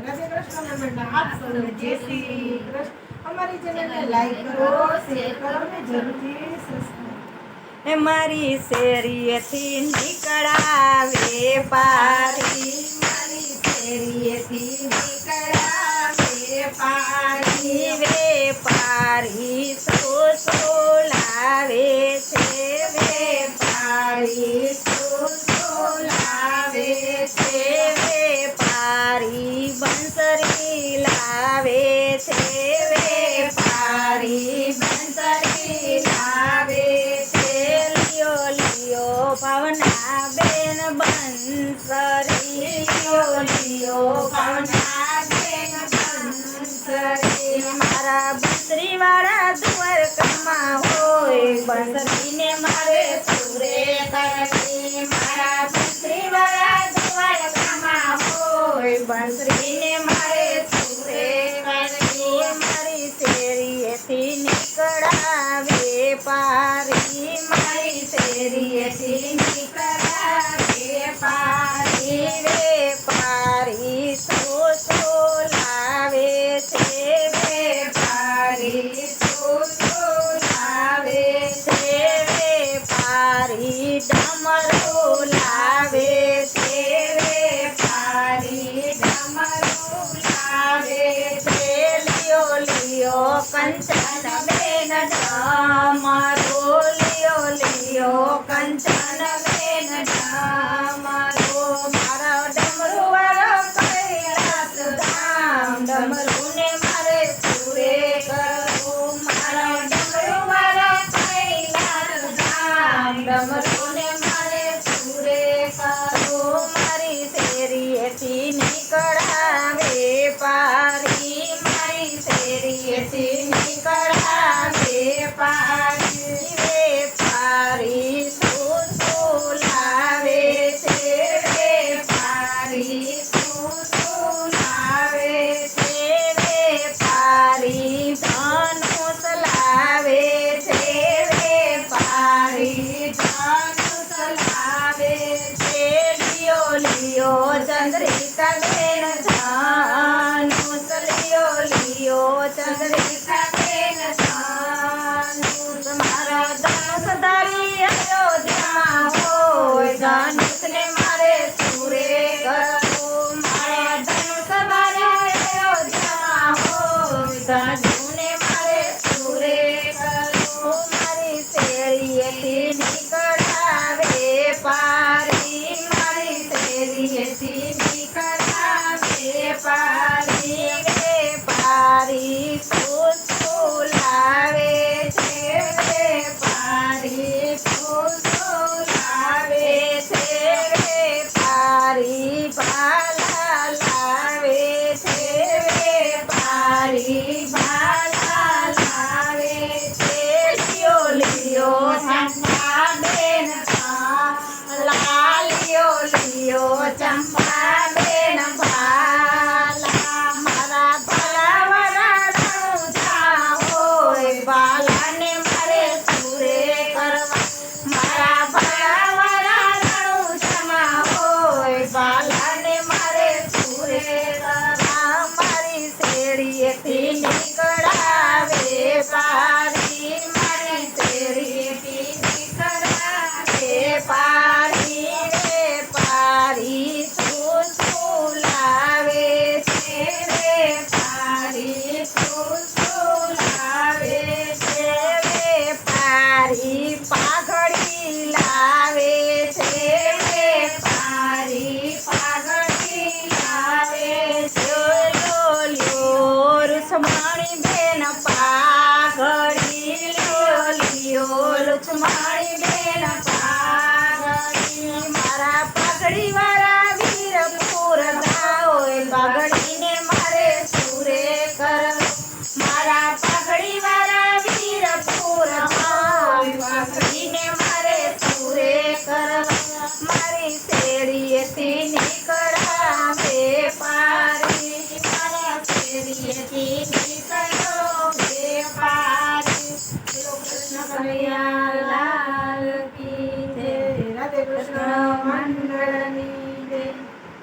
રાધે કૃષ્ણ મંડળ આપ સૌને જય શ્રી કૃષ્ણ। અમારી ચેનલને લાઈક કરો, શેર કરો અને જરૂરથી સબસ્ક્રાઇબ। એ મારી શેરીએથી નીકળ્યા વેપારી, મારી શેરીએથી નીકળ્યા વેપારી, વેપારી શું લાવે છે, વેપારી શું લાવે છે, વેપારી બંસરી લાવે છે, વેપારી બંસરી લાવે છે, લિયો લિયો ભાવના બેન બંસરી, લિયો લિયો ભાવના બેન બંસરી। મારા બંસરી વાળા દ્વારકામાં હોય, બંસરીને મારે સુરે કરવી, મારા બંસરી વાળા દ્વારકામાં હોય, બંસરીને મારે સુરે કરવી। મારી શેરીએથી નીકળ્યા વેપારી, મારી શેરીએથી નીકળ્યા વેપારી, વેપારી શું લાવે છે, વેપારી શું લાવે છે, વેપારી ડમરું લાવે છે, વેપારી ડમરું લાવે છે, લિયો લિયો કંચન બેન ડમરું, લિયો લિયો કંચન બેન ડમરું, મારા ડમરું વાળો કૈલાસ ધામ, ડમરું ને મારે સુરે કરવું, મારા ડમરું વાળો કૈલાસ ધામ, ડમરું ને મારે સુરે કરવું। મારી શેરીએથી નીકળ્યા વેપારી, મારી શેરીએથી નીકળ્યા વેપારી, વેપારી શું લાવે છે, વેપારી શું લાવે છે, વેપારી ધનુષ લાવે છે, વેપારી ધનુષ લાવે છે, લિયો લિયો ચંદ્રિકા બેન ધનુષ, લિયો લિયો ચંદ્રિકા બેન ધનુષ, મારો ધનુષ ધારી અયોધ્યામાં હોય, ધનુષને મારે સુરે કરવું, મારા ધનુષ મારે અયોધ્યામાં હોય,